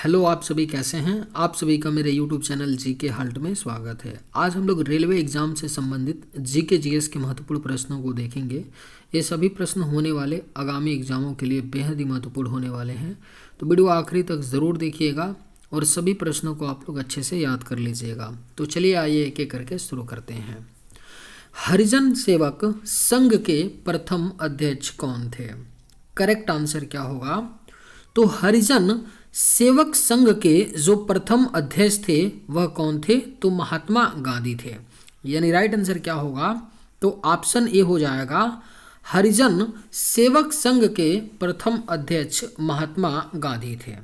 Hello, आप सभी कैसे हैं। आप सभी का मेरे यूट्यूब चैनल जीके हल्ट में स्वागत है। आज हम लोग रेलवे एग्जाम से संबंधित जीके जीएस के महत्वपूर्ण प्रश्नों को देखेंगे। ये सभी प्रश्न होने वाले आगामी एग्जामों के लिए बेहद ही महत्वपूर्ण होने वाले हैं, तो वीडियो आखिरी तक ज़रूर देखिएगा और सभी प्रश्नों को आप लोग अच्छे से याद कर लीजिएगा। तो चलिए आइए एक एक करके शुरू करते हैं। हरिजन सेवक संघ के प्रथम अध्यक्ष कौन थे? करेक्ट आंसर क्या होगा? तो हरिजन सेवक संघ के जो प्रथम अध्यक्ष थे वह कौन थे? तो महात्मा गांधी थे। यानी राइट आंसर क्या होगा? तो ऑप्शन ए हो जाएगा। हरिजन सेवक संघ के प्रथम अध्यक्ष महात्मा गांधी थे।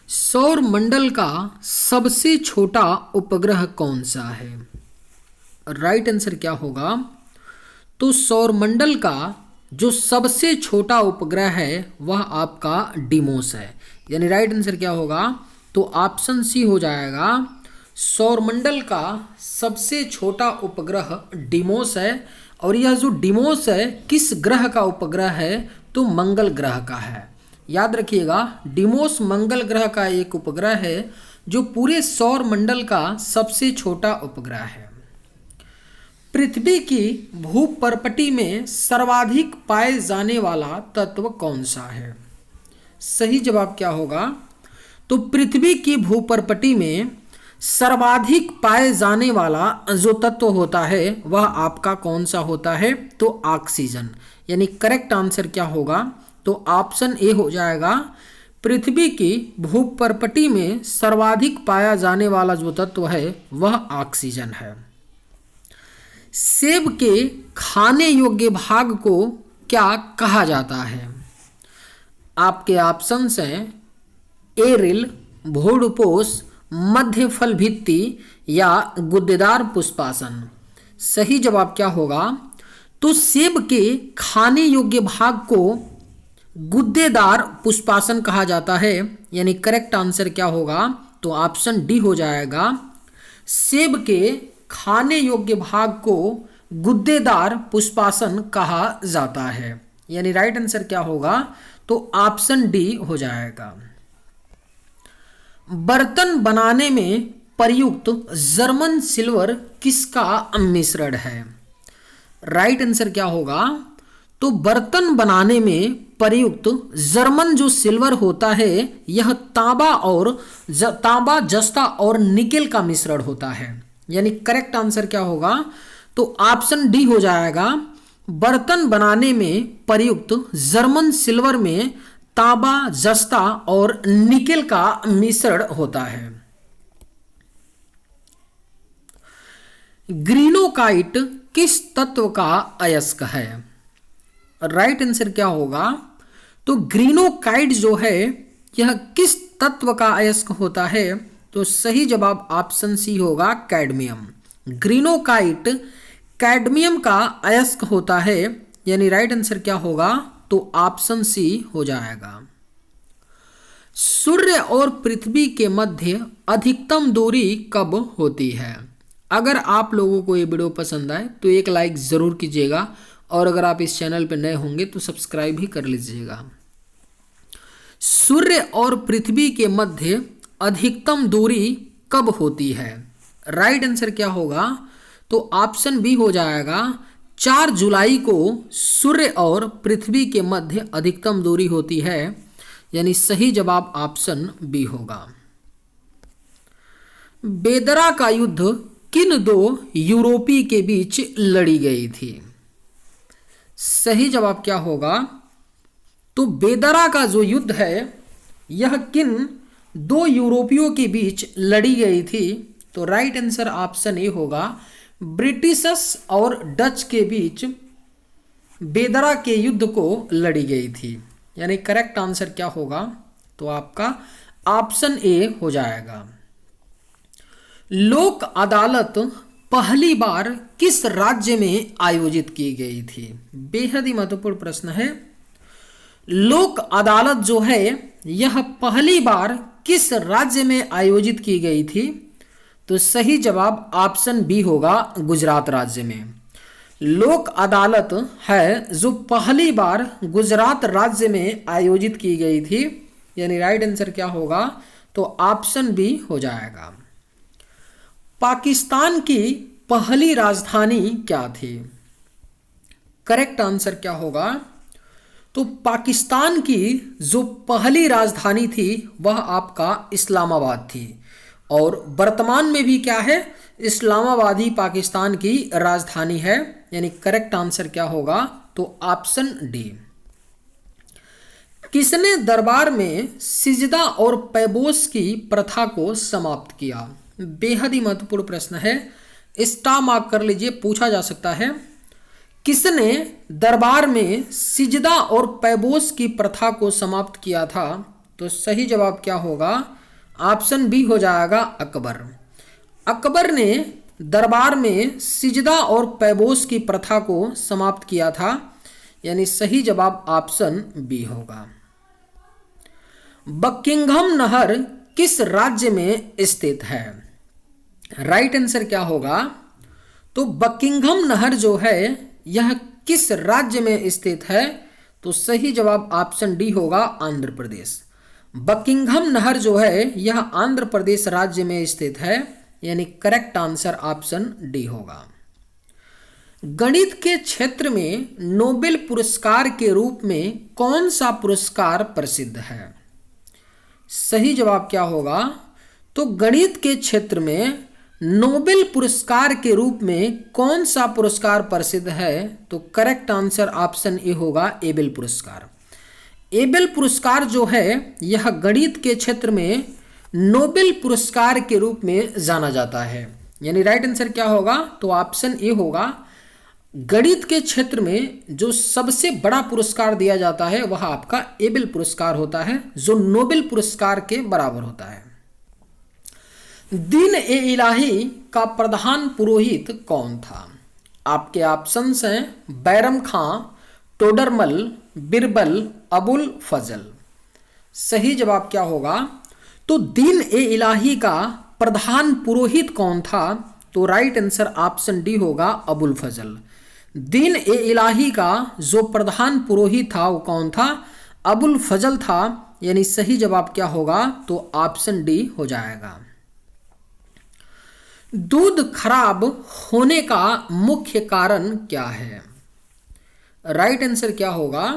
सौर मंडल का सबसे छोटा उपग्रह कौन सा है? राइट आंसर क्या होगा? तो सौर मंडल का जो सबसे छोटा उपग्रह है वह आपका डिमोस है। यानी राइट आंसर क्या होगा? तो ऑप्शन सी हो जाएगा। सौरमंडल का सबसे छोटा उपग्रह डिमोस है। और यह जो डिमोस है किस ग्रह का उपग्रह है? तो मंगल ग्रह का है। याद रखिएगा, डिमोस मंगल ग्रह का एक उपग्रह है जो पूरे सौर मंडल का सबसे छोटा उपग्रह है। पृथ्वी की भूपर्पटी में सर्वाधिक पाए जाने वाला तत्व कौन सा है? सही जवाब क्या होगा? तो पृथ्वी की भूपर्पटी में सर्वाधिक पाए जाने वाला जो तत्व होता है वह आपका कौन सा होता है? तो ऑक्सीजन। यानी करेक्ट आंसर क्या होगा? तो ऑप्शन ए हो जाएगा। पृथ्वी की भूपर्पटी में सर्वाधिक पाया जाने वाला जो तत्व है वह ऑक्सीजन है। सेब के खाने योग्य भाग को क्या कहा जाता है? आपके ऑप्शंस हैं एरिल, भूडपोष, मध्य फल भित्ति या गुद्देदार पुष्पासन। सही जवाब क्या होगा? तो सेब के खाने योग्य भाग को गुद्देदार पुष्पासन कहा जाता है। यानी करेक्ट आंसर क्या होगा? तो ऑप्शन डी हो जाएगा। सेब के खाने योग्य भाग को गुद्देदार पुष्पासन कहा जाता है। यानी राइट आंसर क्या होगा? तो ऑप्शन डी हो जाएगा। बर्तन बनाने में प्रयुक्त जर्मन सिल्वर किसका मिश्रण है? राइट आंसर क्या होगा? तो बर्तन बनाने में प्रयुक्त जर्मन जो सिल्वर होता है यह तांबा, जस्ता और निकेल का मिश्रण होता है। यानी करेक्ट आंसर क्या होगा? तो ऑप्शन डी हो जाएगा। बर्तन बनाने में प्रयुक्त जर्मन सिल्वर में तांबा, जस्ता और निकेल का मिश्रण होता है। ग्रीनोकाइट किस तत्व का अयस्क है? राइट आंसर क्या होगा? तो ग्रीनोकाइट जो है यह किस तत्व का अयस्क होता है? तो सही जवाब ऑप्शन सी होगा, कैडमियम। ग्रीनोकाइट कैडमियम का अयस्क होता है। यानी राइट आंसर क्या होगा? तो ऑप्शन सी हो जाएगा। सूर्य और पृथ्वी के मध्य अधिकतम दूरी कब होती है? अगर आप लोगों को ये वीडियो पसंद आए तो एक लाइक ज़रूर कीजिएगा और अगर आप इस चैनल पर नए होंगे तो सब्सक्राइब भी कर लीजिएगा। सूर्य और पृथ्वी के मध्य अधिकतम दूरी कब होती है? राइट आंसर क्या होगा? तो ऑप्शन बी हो जाएगा। 4 जुलाई को सूर्य और पृथ्वी के मध्य अधिकतम दूरी होती है। यानी सही जवाब ऑप्शन बी होगा। बेदरा का युद्ध किन 2 यूरोपीय के बीच लड़ी गई थी? सही जवाब क्या होगा? तो बेदरा का जो युद्ध है यह किन 2 यूरोपियों के बीच लड़ी गई थी? तो राइट आंसर ऑप्शन ए होगा। ब्रिटिशर्स और डच के बीच बेदरा के युद्ध को लड़ी गई थी। यानी करेक्ट आंसर क्या होगा? तो आपका ऑप्शन ए हो जाएगा। लोक अदालत पहली बार किस राज्य में आयोजित की गई थी? बेहद ही महत्वपूर्ण प्रश्न है। लोक अदालत जो है यह पहली बार किस राज्य में आयोजित की गई थी? तो सही जवाब ऑप्शन बी होगा, गुजरात राज्य में। लोक अदालत है जो पहली बार गुजरात राज्य में आयोजित की गई थी। यानी राइट आंसर क्या होगा, तो ऑप्शन बी हो जाएगा। पाकिस्तान की पहली राजधानी क्या थी? करेक्ट आंसर क्या होगा, तो पाकिस्तान की जो पहली राजधानी थी वह आपका इस्लामाबाद थी, और वर्तमान में भी क्या है, इस्लामाबाद ही पाकिस्तान की राजधानी है। यानी करेक्ट आंसर क्या होगा, तो ऑप्शन डी। किसने दरबार में सिजदा और पैबोस की प्रथा को समाप्त किया? बेहद ही महत्वपूर्ण प्रश्न है, स्टार मार्क कर लीजिए, पूछा जा सकता है। किसने दरबार में सिजदा और पैबोस की प्रथा को समाप्त किया था? तो सही जवाब क्या होगा, ऑप्शन बी हो जाएगा, अकबर। अकबर ने दरबार में सिजदा और पैबोस की प्रथा को समाप्त किया था, यानी सही जवाब ऑप्शन बी होगा। बकिंघम नहर किस राज्य में स्थित है? राइट आंसर क्या होगा, तो बकिंघम नहर जो है यह किस राज्य में स्थित है? तो सही जवाब ऑप्शन डी होगा, आंध्र प्रदेश। बकिंघम नहर जो है यह आंध्र प्रदेश राज्य में स्थित है, यानी करेक्ट आंसर ऑप्शन डी होगा। गणित के क्षेत्र में नोबेल पुरस्कार के रूप में कौन सा पुरस्कार प्रसिद्ध है? सही जवाब क्या होगा, तो गणित के क्षेत्र में नोबेल पुरस्कार के रूप में कौन सा पुरस्कार प्रसिद्ध है? तो करेक्ट आंसर ऑप्शन ए होगा, एबेल पुरस्कार। एबेल पुरस्कार जो है यह गणित के क्षेत्र में नोबेल पुरस्कार के रूप में जाना जाता है, यानी राइट आंसर क्या होगा, तो ऑप्शन ए होगा। गणित के क्षेत्र में जो सबसे बड़ा पुरस्कार दिया जाता है वह आपका एबेल पुरस्कार होता है, जो नोबेल पुरस्कार के बराबर होता है। दीन ए इलाही का प्रधान पुरोहित कौन था? आपके ऑप्शंस हैं बैरम खां, टोडरमल, बिरबल, अबुल फजल। सही जवाब क्या होगा, तो दीन ए इलाही का प्रधान पुरोहित कौन था? तो राइट आंसर ऑप्शन डी होगा, अबुल फजल। दीन ए इलाही का जो प्रधान पुरोहित था वो कौन था? अबुल फजल था, यानी सही जवाब क्या होगा, तो ऑप्शन डी हो जाएगा। दूध खराब होने का मुख्य कारण क्या है? राइट आंसर क्या होगा,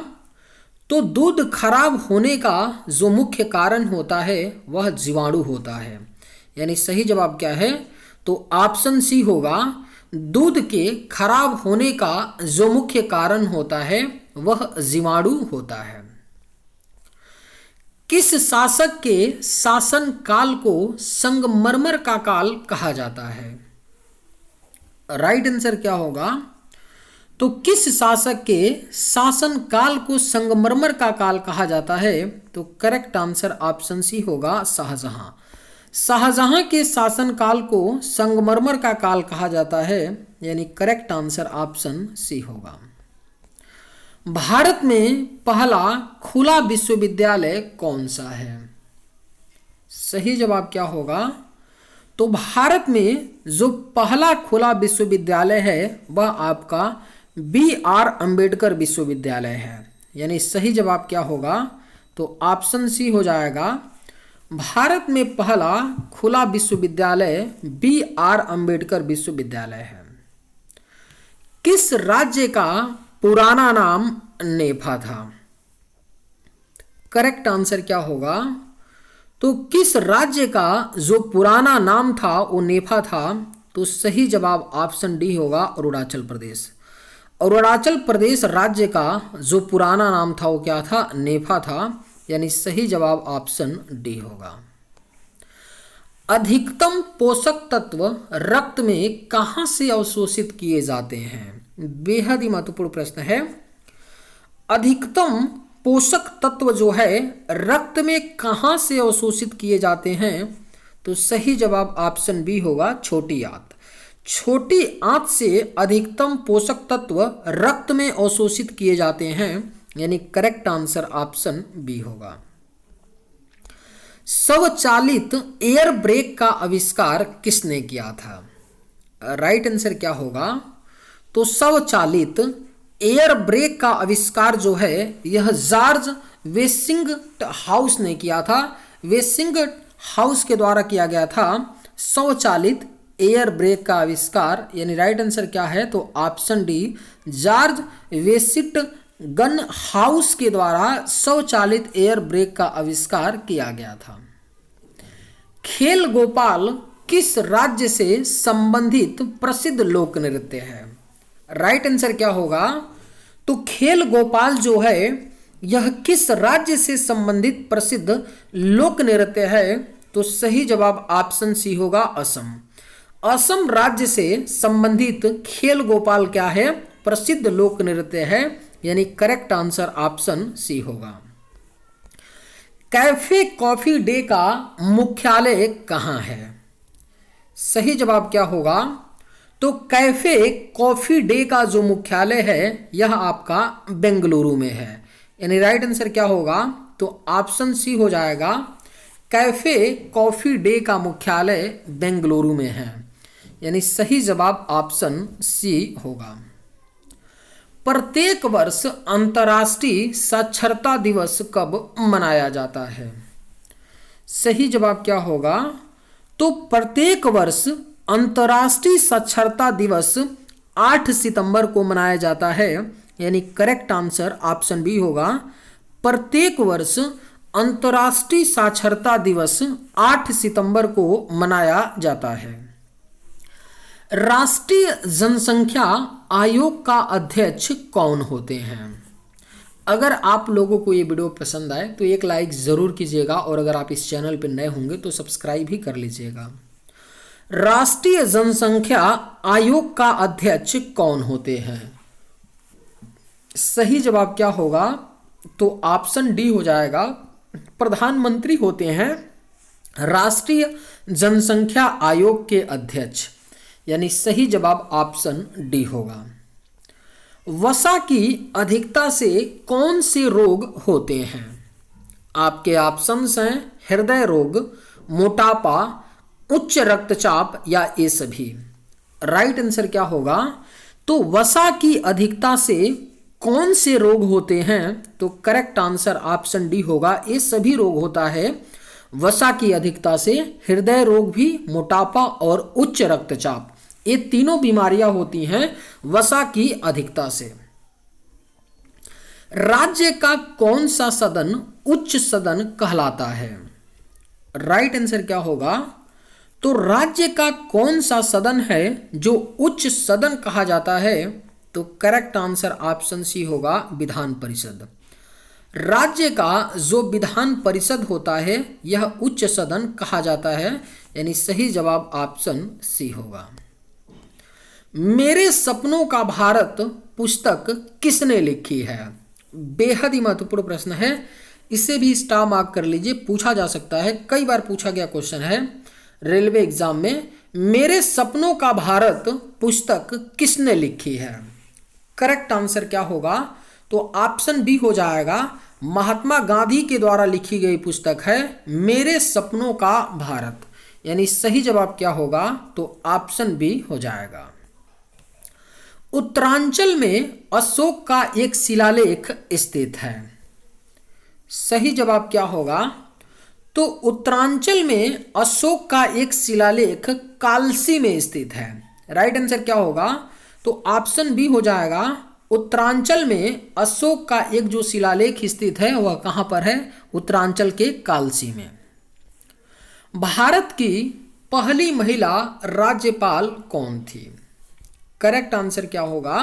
तो दूध खराब होने का जो मुख्य कारण होता है वह जीवाणु होता है, यानी सही जवाब क्या है, तो ऑप्शन सी होगा। दूध के खराब होने का जो मुख्य कारण होता है वह जीवाणु होता है। किस शासक के शासन काल को संगमरमर का काल कहा जाता है? राइट आंसर क्या होगा, तो किस शासक के शासन काल को संगमरमर का काल कहा जाता है? तो करेक्ट आंसर ऑप्शन सी होगा, शाहजहां। शाहजहां के शासन काल को संगमरमर का काल कहा जाता है, यानी करेक्ट आंसर ऑप्शन सी होगा। भारत में पहला खुला विश्वविद्यालय कौन सा है? सही जवाब क्या होगा, तो भारत में जो पहला खुला विश्वविद्यालय है वह आपका BR अम्बेडकर विश्वविद्यालय है, यानी सही जवाब क्या होगा, तो ऑप्शन सी हो जाएगा। भारत में पहला खुला विश्वविद्यालय BR अम्बेडकर विश्वविद्यालय है। किस राज्य का पुराना नाम नेफा था? करेक्ट आंसर क्या होगा, तो किस राज्य का जो पुराना नाम था वो नेफा था? तो सही जवाब ऑप्शन डी होगा, अरुणाचल प्रदेश। अरुणाचल प्रदेश राज्य का जो पुराना नाम था वो क्या था? नेफा था, यानी सही जवाब ऑप्शन डी होगा। अधिकतम पोषक तत्व रक्त में कहां से अवशोषित किए जाते हैं? बेहद ही महत्वपूर्ण प्रश्न है। अधिकतम पोषक तत्व जो है रक्त में कहां से अवशोषित किए जाते हैं? तो सही जवाब ऑप्शन बी होगा, छोटी आंत। छोटी आंत से अधिकतम पोषक तत्व रक्त में अवशोषित किए जाते हैं, यानी करेक्ट आंसर ऑप्शन बी होगा। स्वचालित एयर ब्रेक का आविष्कार किसने किया था? राइट आंसर क्या होगा, तो स्वचालित एयर ब्रेक का आविष्कार जो है यह जॉर्ज वेस्टिंगहाउस ने किया था। वेस्टिंगहाउस के द्वारा किया गया था स्वचालित एयर ब्रेक का आविष्कार। यानी राइट आंसर क्या है, तो ऑप्शन डी, जॉर्ज वेस्टिंगटन हाउस के द्वारा स्वचालित एयर ब्रेक का आविष्कार किया गया था। खेल गोपाल किस राज्य से संबंधित प्रसिद्ध लोक नृत्य है? राइट आंसर क्या होगा, तो खेल गोपाल जो है यह किस राज्य से संबंधित प्रसिद्ध लोक नृत्य है? तो सही जवाब ऑप्शन सी होगा, असम। असम राज्य से संबंधित खेल गोपाल क्या है, प्रसिद्ध लोक नृत्य है। यानी करेक्ट आंसर ऑप्शन सी होगा। कैफे कॉफी डे का मुख्यालय कहाँ है? सही जवाब क्या होगा, तो कैफे कॉफी डे का जो मुख्यालय है यह आपका बेंगलुरु में है। यानी राइट आंसर क्या होगा, तो ऑप्शन सी हो जाएगा, कैफे कॉफी डे का मुख्यालय बेंगलुरु में है। यानी सही जवाब ऑप्शन सी होगा। प्रत्येक वर्ष अंतर्राष्ट्रीय साक्षरता दिवस कब मनाया जाता है? सही जवाब क्या होगा, तो प्रत्येक वर्ष अंतर्राष्ट्रीय साक्षरता दिवस 8 सितंबर को मनाया जाता है। यानी करेक्ट आंसर ऑप्शन बी होगा, प्रत्येक वर्ष अंतर्राष्ट्रीय साक्षरता दिवस 8 सितंबर को मनाया जाता है। राष्ट्रीय जनसंख्या आयोग का अध्यक्ष कौन होते हैं? अगर आप लोगों को ये वीडियो पसंद आए तो एक लाइक ज़रूर कीजिएगा, और अगर आप इस चैनल पर नए होंगे तो सब्सक्राइब भी कर लीजिएगा। राष्ट्रीय जनसंख्या आयोग का अध्यक्ष कौन होते हैं? सही जवाब क्या होगा, तो ऑप्शन डी हो जाएगा, प्रधानमंत्री होते हैं राष्ट्रीय जनसंख्या आयोग के अध्यक्ष। यानी सही जवाब ऑप्शन डी होगा। वसा की अधिकता से कौन से रोग होते हैं? आपके ऑप्शंस हैं हृदय रोग, मोटापा, उच्च रक्तचाप या ये सभी। राइट आंसर क्या होगा, तो वसा की अधिकता से कौन से रोग होते हैं? तो करेक्ट आंसर ऑप्शन डी होगा, ये सभी रोग होता है वसा की अधिकता से। हृदय रोग भी, मोटापा और उच्च रक्तचाप, ये तीनों बीमारियां होती हैं वसा की अधिकता से। राज्य का कौन सा सदन उच्च सदन कहलाता है? राइट आंसर क्या होगा, तो राज्य का कौन सा सदन है जो उच्च सदन कहा जाता है? तो करेक्ट आंसर ऑप्शन सी होगा, विधान परिषद। राज्य का जो विधान परिषद होता है यह उच्च सदन कहा जाता है। यानी सही जवाब ऑप्शन सी होगा। मेरे सपनों का भारत पुस्तक किसने लिखी है? बेहद ही महत्वपूर्ण प्रश्न है, इसे भी स्टार मार्क कर लीजिए, पूछा जा सकता है, कई बार पूछा गया क्वेश्चन है रेलवे एग्जाम में। मेरे सपनों का भारत पुस्तक किसने लिखी है? करेक्ट आंसर क्या होगा, तो ऑप्शन बी हो जाएगा, महात्मा गांधी के द्वारा लिखी गई पुस्तक है मेरे सपनों का भारत। यानी सही जवाब क्या होगा, तो ऑप्शन बी हो जाएगा। उत्तरांचल में अशोक का एक शिलालेख स्थित है। सही जवाब क्या होगा, तो उत्तरांचल में अशोक का एक शिलालेख कालसी में स्थित है। राइट आंसर क्या होगा, तो ऑप्शन बी हो जाएगा, उत्तरांचल में अशोक का एक जो शिलालेख स्थित है वह कहां पर है? उत्तरांचल के कालसी में। भारत की पहली महिला राज्यपाल कौन थी? करेक्ट आंसर क्या होगा,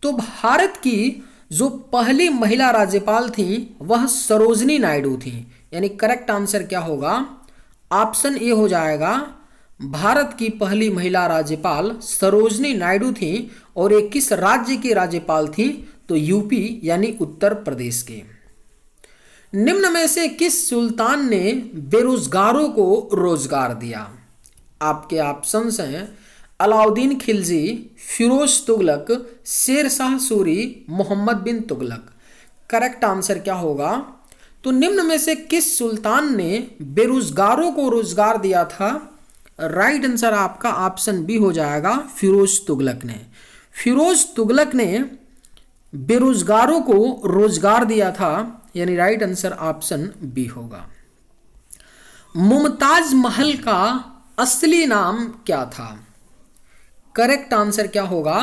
तो भारत की जो पहली महिला राज्यपाल थी वह सरोजनी नायडू थी। यानी करेक्ट आंसर क्या होगा, ऑप्शन ए हो जाएगा, भारत की पहली महिला राज्यपाल सरोजनी नायडू थी। और ये किस राज्य की राज्यपाल थी? तो यूपी यानी उत्तर प्रदेश के। निम्न में से किस सुल्तान ने बेरोजगारों को रोजगार दिया? आपके ऑप्शंस हैं अलाउद्दीन खिलजी, फिरोज तुगलक, शेर शाह सूरी, मोहम्मद बिन तुगलक। करेक्ट आंसर क्या होगा, तो निम्न में से किस सुल्तान ने बेरोजगारों को रोजगार दिया था? राइट आंसर आपका ऑप्शन बी हो जाएगा, फिरोज तुगलक ने। फिरोज तुगलक ने बेरोजगारों को रोजगार दिया था। यानी राइट आंसर ऑप्शन बी होगा। मुमताज महल का असली नाम क्या था? करेक्ट आंसर क्या होगा?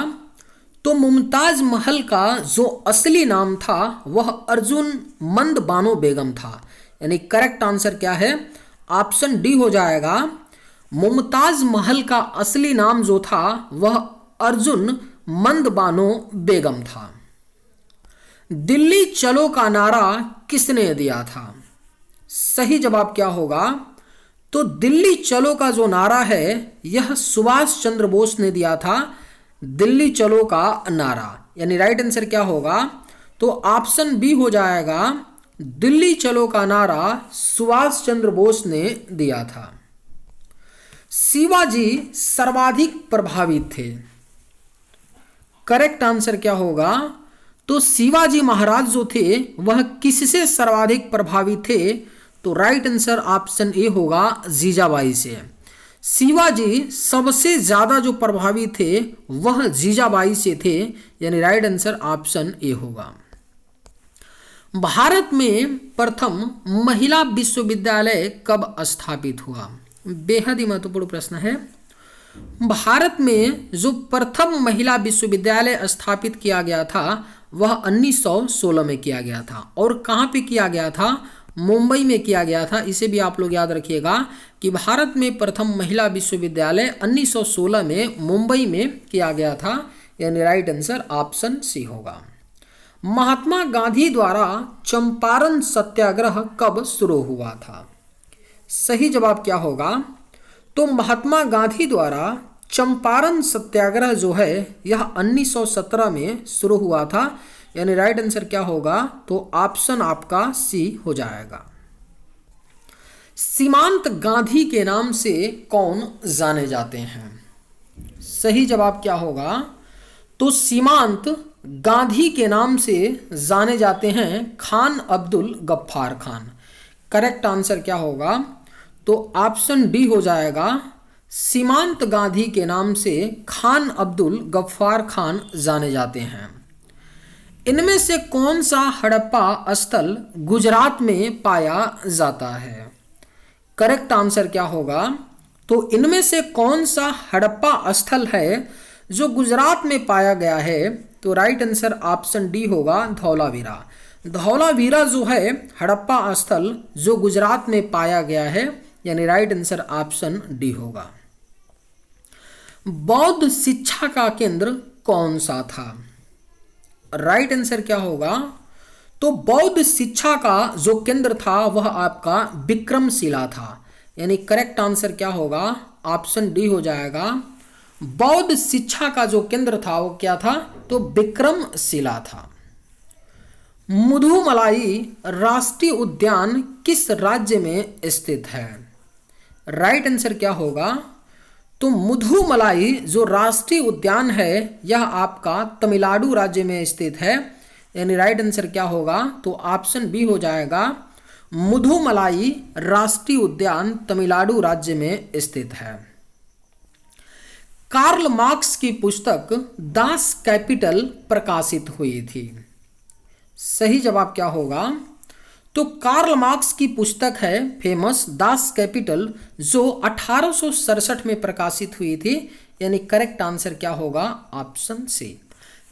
तो मुमताज महल का जो असली नाम था वह अर्जुन मंद बानो बेगम था। यानी करेक्ट आंसर क्या है? ऑप्शन डी हो जाएगा। मुमताज महल का असली नाम जो था वह अर्जुन मंद बानो बेगम था। दिल्ली चलो का नारा किसने दिया था? सही जवाब क्या होगा? तो दिल्ली चलो का जो नारा है यह सुभाष चंद्र बोस ने दिया था। दिल्ली चलो का नारा, यानी राइट आंसर क्या होगा? तो ऑप्शन बी हो जाएगा। दिल्ली चलो का नारा सुभाष चंद्र बोस ने दिया था। शिवाजी सर्वाधिक प्रभावित थे। करेक्ट आंसर क्या होगा? तो शिवाजी महाराज जो थे वह किससे सर्वाधिक प्रभावित थे? तो राइट आंसर ऑप्शन ए होगा, जीजाबाई से। शिवाजी सबसे ज्यादा जो प्रभावित थे वह जीजाबाई से थे, यानी राइट आंसर ऑप्शन ए होगा। भारत में प्रथम महिला विश्वविद्यालय कब स्थापित हुआ? बेहद ही महत्वपूर्ण प्रश्न है। भारत में जो प्रथम महिला विश्वविद्यालय स्थापित किया गया था वह 1916 में किया गया था। और कहाँ पे किया गया था? मुंबई में किया गया था। इसे भी आप लोग याद रखिएगा कि भारत में प्रथम महिला विश्वविद्यालय 1916 में मुंबई में किया गया था, यानी राइट आंसर ऑप्शन सी होगा। महात्मा गांधी द्वारा चंपारण सत्याग्रह कब शुरू हुआ था? सही जवाब क्या होगा? तो महात्मा गांधी द्वारा चंपारण सत्याग्रह जो है यह 1917 में शुरू हुआ था, यानी राइट आंसर क्या होगा? तो ऑप्शन आपका सी हो जाएगा। सीमांत गांधी के नाम से कौन जाने जाते हैं? सही जवाब क्या होगा? तो सीमांत गांधी के नाम से जाने जाते हैं खान अब्दुल गफ्फार खान। करेक्ट आंसर क्या होगा? तो ऑप्शन डी हो जाएगा। सीमांत गांधी के नाम से खान अब्दुल गफ्फार खान जाने जाते हैं। इनमें से कौन सा हड़प्पा स्थल गुजरात में पाया जाता है? करेक्ट आंसर क्या होगा? तो इनमें से कौन सा हड़प्पा स्थल है जो गुजरात में पाया गया है? तो राइट आंसर ऑप्शन डी होगा, धौलावीरा। धौलावीरा जो है हड़प्पा स्थल जो गुजरात में पाया गया है, यानी राइट आंसर ऑप्शन डी होगा। बौद्ध शिक्षा का केंद्र कौन सा था? राइट आंसर क्या होगा? तो बौद्ध शिक्षा का जो केंद्र था वह आपका विक्रमशिला था, यानी करेक्ट आंसर क्या होगा? ऑप्शन डी हो जाएगा। बौद्ध शिक्षा का जो केंद्र था वो क्या था? तो विक्रमशिला था। मुदुमलाई राष्ट्रीय उद्यान किस राज्य में स्थित है? राइट आंसर क्या होगा? तो मुदुमलाई जो राष्ट्रीय उद्यान है यह आपका तमिलनाडु राज्य में स्थित है, यानी राइट आंसर क्या होगा? तो ऑप्शन बी हो जाएगा। मुदुमलाई राष्ट्रीय उद्यान तमिलनाडु राज्य में स्थित है। कार्ल मार्क्स की पुस्तक दास कैपिटल प्रकाशित हुई थी। सही जवाब क्या होगा? तो कार्ल मार्क्स की पुस्तक है फेमस दास कैपिटल जो 1867 में प्रकाशित हुई थी, यानी करेक्ट आंसर क्या होगा? Option C.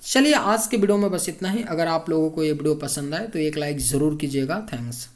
चलिए आज के वीडियो में बस इतना ही। अगर आप लोगों को ये वीडियो पसंद आए तो एक लाइक ज़रूर कीजिएगा। थैंक्स।